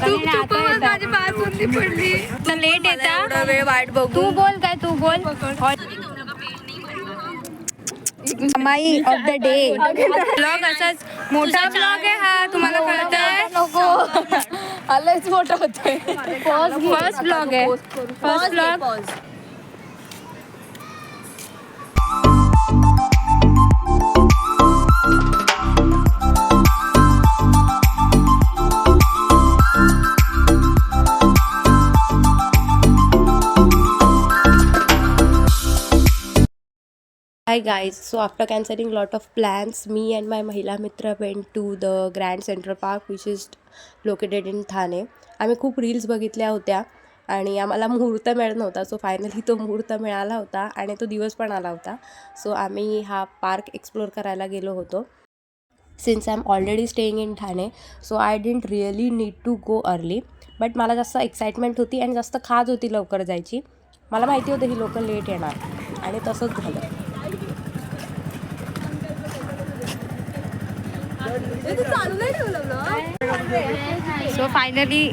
लोकांनी माझी बासुंदी पडली. लेट येता वेळ वाट बघ. तू बोल काय तू बोल. माई ऑफ द डे ब्लॉग असाच मोठा ब्लॉग आहे हा, तुम्हाला कळतंय. नको आलंच मोठा होतोय. फर्स्ट ब्लॉग आहे. First blog. Hi guys, so after cancelling lot of plans, me and my Mahila Mitra went to the Grand Central Park which is located in Thane. आम्ही खूप रील्स बघितल्या होत्या आणि आम्हाला मुहूर्त मिळत नव्हता, सो फायनली तो मुहूर्त मिळाला होता आणि तो दिवस पण आला होता. सो आम्ही हा पार्क एक्सप्लोर करायला गेलो होतो. Since I am already staying in Thane, so I didn't really need to go early. But मला जास्त एक्साइटमेंट होती आणि जास्त खाज होती लवकर जायची. मला माहिती होतं ही लोक लेट येणार आणि तसंच झालं. सो फायनली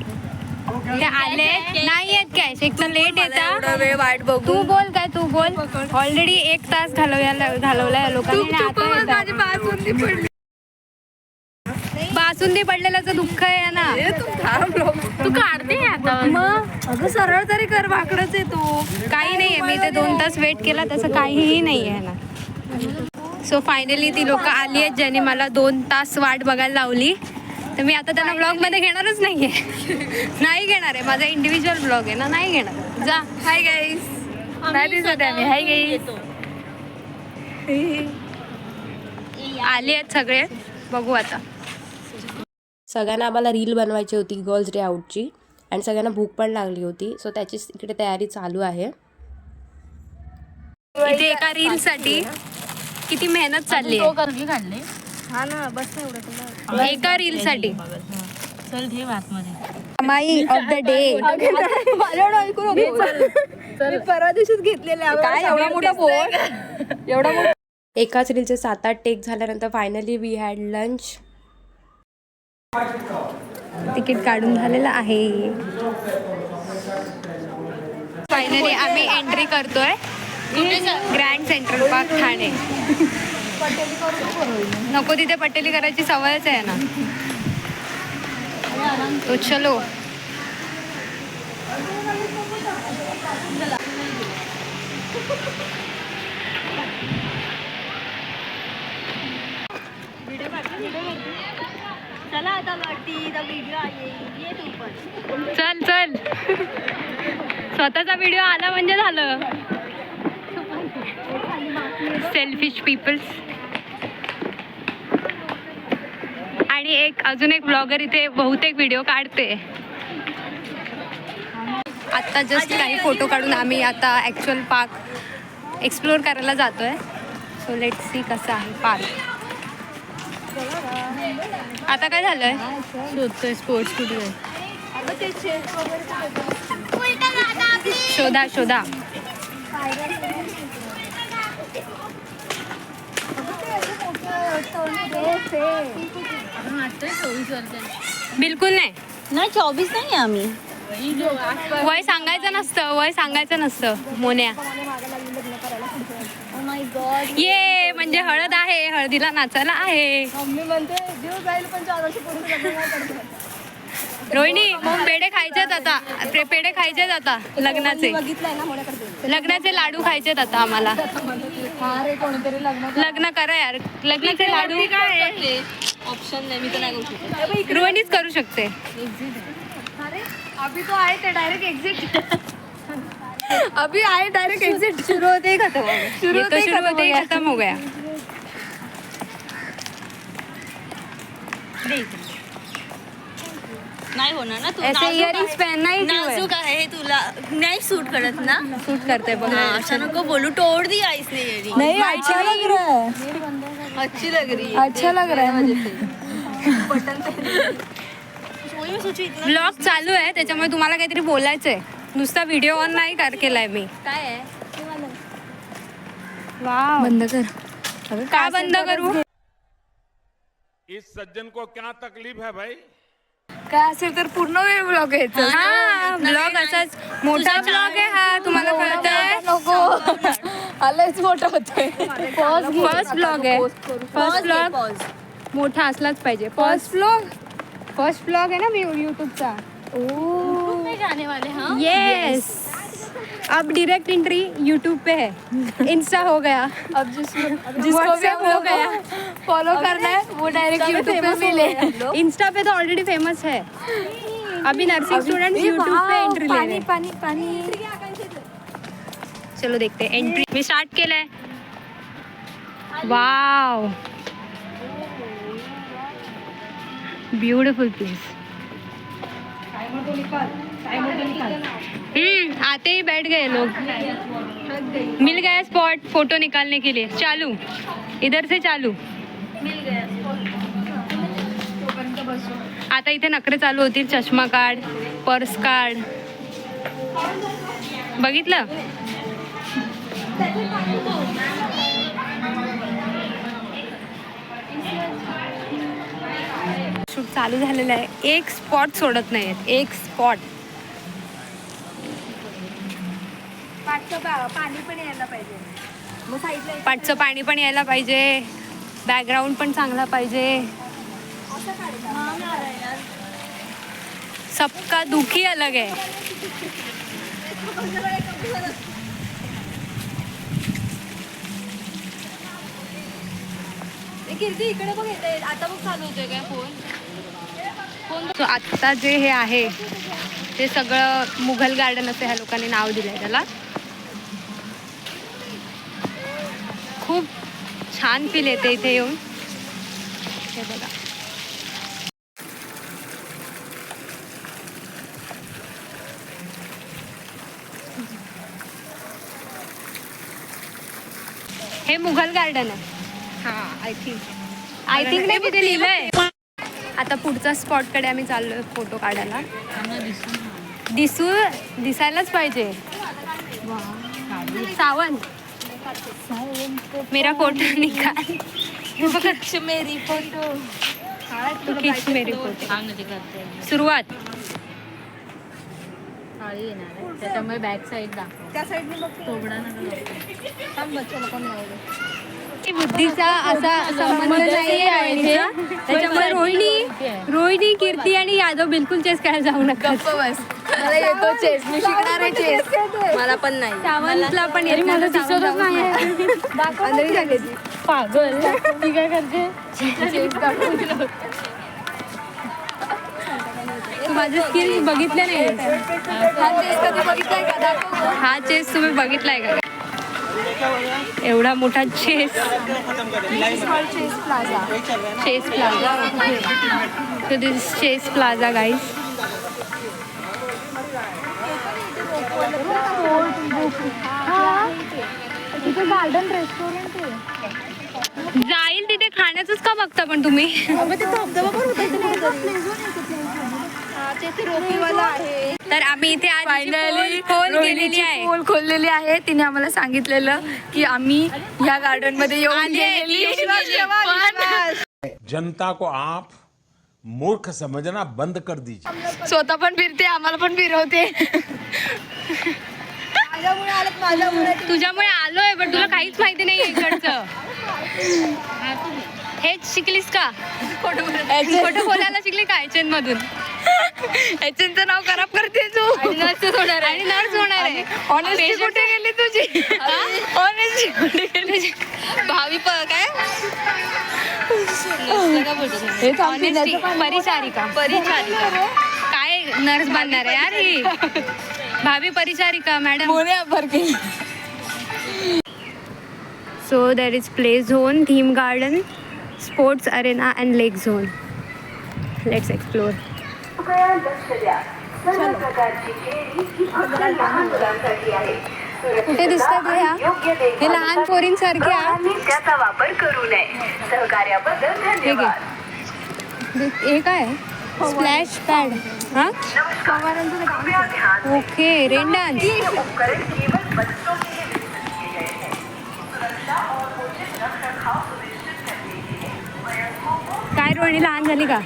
ते आले नाही येत काय, एक तर लेट येता वेळ वाट बघ. तू बोल काय तू बोल. ऑलरेडी 1 तास घालवलाय लोकांनी. माझी बासुंदी पडली. बासुंदी पडलेल्याचं दुःख आहे ना. तू काढते आता मग. अगं सरळ तरी कर, वाकडच आहे तू. काही नाहीये, मी ते 2 तास वेट केला तसं काहीही नाही आहे ना. सो फायनली ती लोक आली आहेत ज्यांनी मला 2 तास वाट बघायला लावली. तर मी आता त्यांना ब्लॉगमध्ये घेणारच नाहीये. नाही घेणार आहे, माझा इंडिव्हिज्युअल ब्लॉग आहे ना, नाही घेणार. जा. Hi guys. नाही दिसत आहे मी. Hi guys. आले आहेत सगळे, बघू आता. सगळ्यांना आम्हाला रील बनवायची होती गर्ल्स डे आउटची आणि सगळ्यांना भूक पण लागली होती, सो त्याची इकडे तयारी चालू आहे. इथे एका रीलसाठी किती मेहनत चालली आहे. हा ना, बस एवढं तुला एका रीलसाठी. चल ठेव आतमध्ये. माई ऑफ द डे. परवा दिवशीच घेतलेले काय एवढा मोठा फोन. एवढा मोठा. एकाच रीलचे 7-8 टेक झाल्यानंतर फायनली वी हॅड लंच. तिकीट काढून झालेलं आहे. फायनली आम्ही एंट्री करतोय ग्रँड सेंट्रल पार्क ठाणे. नको तिथे पटेली करायची सवयच आहे ना. तो चलो. चला आता व्हिडिओ ये तू पण. चल चल. स्वतःचा व्हिडिओ आला म्हणजे झालं. Selfish peoples. आणि अजून एक ब्लॉगर इथे बहुतेक व्हिडिओ काढते. आत्ता जस्ट काही फोटो काढून आम्ही आता ॲक्च्युअल पार्क एक्सप्लोर करायला जातोय. सो लेट सी कसं आहे पार्क. आता काय झालंय, शोधतोय स्पोर्ट्स कुठे. शोधा शोधा. बिलकुल नाही. 24 नाही आम्ही. वय सांगायचं नसतं, वय सांगायचं नसतं मोन्या. ये म्हणजे हळद आहे, हळदीला नाचायला आहे. रोहिणी पेढे खायचेत आता. पेढे खायचेत आता. लग्नाचे लाडू खायचेत आता आम्हाला. लग्न करा यार. लग्नाचे लाडू काय ऑप्शन नाही, मी तर नाही करू शकत. रोहिणीच करू शकते. अभी तो आए थे डायरेक्ट एग्जिट. अभी आए डायरेक्ट एग्जिट. शुरू होते ही खत्म. शुरू होते ही खत्म हो गया. नाही होणार ना. तू ऐसे इयरिंग्स पहनना ही क्यों है? नाजूक आहे हे, तुला नाही सूट करत ना. सूट करते बघ. अच्छा नको बोलू. तोड़ दी आईस ने इयरिंग. नहीं अच्छा लग रहा है. अच्छी लग रही है. अच्छा लग रहा है. ब्लॉग चालू आहे त्याच्यामुळे तुम्हाला काहीतरी बोलायचंय. नुसता व्हिडिओ ऑन नाही केलाय मी. काय आहे वाव. बंद कर. का बंद करू. इस सज्जन को क्या तकलीफ है भाई. काय असेल तर पूर्ण वेळ ब्लॉग घ्यायचा. हा ब्लॉग असाच मोठा ब्लॉग आहे हा, तुम्हाला कळतंय. नको आलंच मोठं होतंय. फर्स्ट ब्लॉग आहे. फर्स्ट ब्लॉग मोठा असलाच पाहिजे. फर्स्ट ब्लॉग है ना यूट्यूबचा. यस, अब डायरेक्ट एंट्री यूट्यूब पे है. इंस्टा हो गया, अब जिसको व्हाट्सएप हो गया. फॉलो करना है वो डायरेक्ट यूट्यूब पे मिले. इंस्टा पे तो ऑलरेडी फेमस है. अभी नर्सिंग स्टूडेंट यूट्यूब पे एंट्री ले रहे हैं. पाणी पाणी. चलो देखते हैं. एंट्री मी स्टार्ट केलंय. Wow, beautiful place. आते ही बैठ गए लोग. मिल गया स्पॉट फोटो निकालने के लिए. चालू, इधर से चालू. आता इथे नखरे चालू होतील. चष्मा काढ, पर्स काढ. बघितलं. शूट चालू झालेलं आहे. एक स्पॉट सोडत नाहीत, एक स्पॉट. पाणी पण यायला पाहिजे. मग साईडला पाटचं पाणी पण यायला पाहिजे. बॅकग्राऊंड पण चांगला पाहिजे. सबका दुख ही अलग है. कीर्ती इकडे बघ येते. आता बघ चालू होतोय काय फोन. So, आता जे हे आहे ते सगळं मुघल गार्डन असं ह्या लोकांनी नाव दिलंय त्याला. खूप छान फील येते इथे येऊन. हे बघा, हे मुघल गार्डन आहे. आय थिंक नाही, तिथे लिहिलंय. आता पुढच्या स्पॉट कडे आम्ही चाललोय फोटो काढायला. दिसायलाच पाहिजे. सावंत, मेरा फोटो निकाल. मेरी फोटो. तू खींच मेरी फोटो. सुरुवात. त्याच्यामुळे बॅक साईड दाखव. त्या साईडने बघ. तोबडा नका बुद्धीचा असा संबंध नाही आहे इथे. त्याच्यामुळे रोहिणी, कीर्ती आणि यादव बिलकुल चेस खेळायला जाऊ नका. बस मला येतो चेस. मी शिकणार आहे चेस. मला पण नाही. सावंतला पण येत नाही. दिसतच नाही. पागल ती काय करते. तू माझे स्किल्स बघितले नाही. हा चेस तुम्ही बघितलाय का? एवढा मोठा Chase Plaza. So this is Chase Plaza, guys. तिथे गार्डन रेस्टॉरंट आहे. जाईल तिथे खाण्याचंच का बघता पण तुम्ही? तर आम्ही इथे आज फायनली पोल खोललेली आहे. तिने आम्हाला सांगितलेलं की आम्ही या गार्डन मध्ये येऊन गेलेली. जनता को आप मूर्ख समझना बंद कर दीजिए. स्वतः पण फिरते, आम्हाला पण फिरवते. तुझ्यामुळे आलोय पण तुला काहीच माहिती नाही इकडचं. हेच शिकलीस का? फोटो बोलायला शिकली का एचएन मधून? एचएनचं नाव खराब करते तू. नर्स होणार आहे. ऑनेस्टी कुठे गेली तुझी? ऑनेस्टी कुठे गेली? भावी काय Honesty. परिचारिका काय नर्स बनणार आहे यार ही. भावी परिचारिका madam. So there is play zone, theme garden, sports Arena and lake zone. Let's explore. कुठे दिसतात हे लहान पोरींसारखे. त्याचा वापर करू नये. सहकार्याबद्दल धन्यवाद. हे काय स्प्लॅश पॅड. हा ओके, रेन डान्स. उपकरण केवल बच्चों के लिए विकसित किए गए हैं. सुरक्षा और उचित रखरखाव सुनिश्चित करने के लिए वयस्कों को काय रोहिणी लहान झाली का?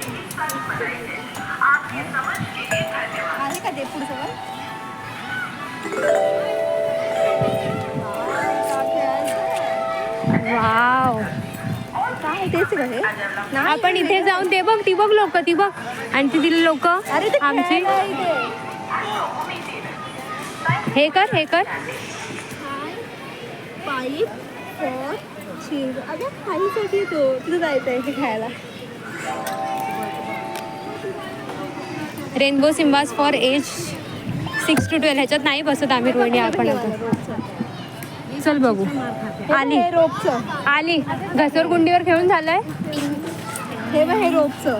आप आहे का ते पुढचं वर? वाव. काय तेच का हे? आपण इथे जाऊन ते बघ, ती बघ लोक, ती बघ. आणि ती दिली लोक अरे ते आमची. खेळायला आहे इथे. हे कर, हे कर. Pipe for children. अगं खाईसाठी तो तिथं जायचं आहे खेळायला. Rainbow Simbas for age 6 to 12. ह्याच्यात नाही बसत आम्ही रोहिणी. आपण आता चल बघू. आली हे रोपचं. आली. घसरगुंडीवर खेळून झालंय. हे बघ हे रोपचं.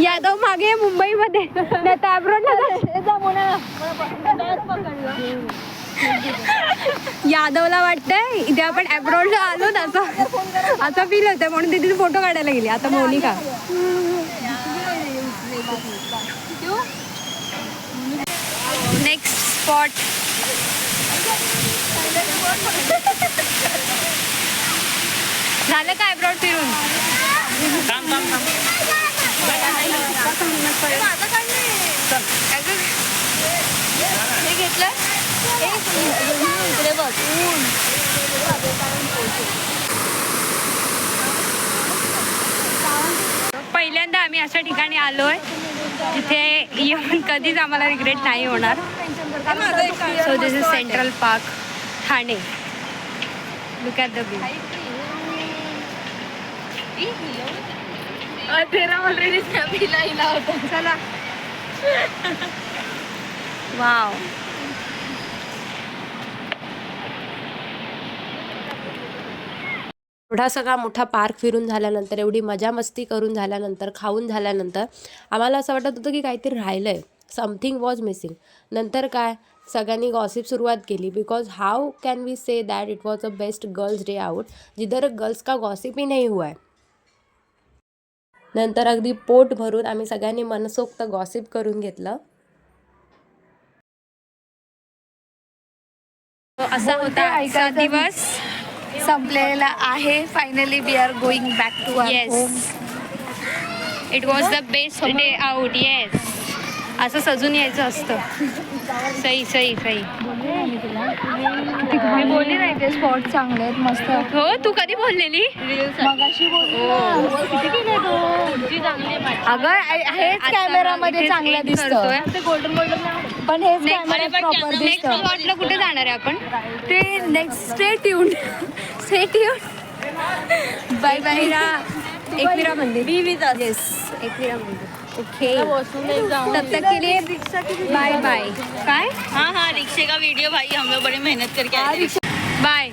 यादव मागे मुंबईमध्ये नाही तर अब्रॉडला यादवला वाटतंय इथे आपण अब्रॉडला आलो ना असं फील होतंय म्हणून तिथे फोटो काढायला गेली. आता मोनिका नेक्स्ट स्पॉट. झालं का अब्रॉड फिरून? हे घेतलं. पहिल्यांदा आम्ही अशा ठिकाणी आलोय जिथे येऊन कधीच आम्हाला रिग्रेट नाही होणार. So this is central park Thane. Look at the view. चला. वाव. एवढा सगळा मोठा पार्क फिरून झाल्यानंतर, एवढी मजा मस्ती करून झाल्यानंतर, खाऊन झाल्यानंतर आम्हाला असं वाटत होतं की काहीतरी राहिलं आहे. Something was missing. नंतर काय सगळ्यांनी गॉसिप सुरुवात केली. Because how can we say that it was a best girls day out जिधर गर्ल्स का गॉसिप ही नहीं हुआ है. नंतर अगदी पोट भरून आम्ही सगळ्यांनी मनसोक्त गॉसिप करून घेतलं. असा होता आजचा दिवस. संपलेला आहे. Finally we are going back to yes. It was the best day out. Yes. असं सजून यायचं असतं. सही सही सही. मी बोलली नाही ते स्पॉट चांगले आहेत मस्त. हो तू कधी बोललेली? मगाशी अगं हेच कॅमेरामध्ये चांगलं दिसतं गोल्डन गोल्डन. पण हेच कॅमेरा प्रॉपर नेक्स्ट दिसतं. स्पॉटला कुठे जाणार आहे आपण? ते next stay tune. Bye bye. Ekvira मंदिर. येस एकविरा मंदिर. ओके. तब तक के लिए बाय बाय. काय? हाँ हाँ रिक्शे का वीडियो भाई हम लोग बड़ी मेहनत करके आए थे। बाय.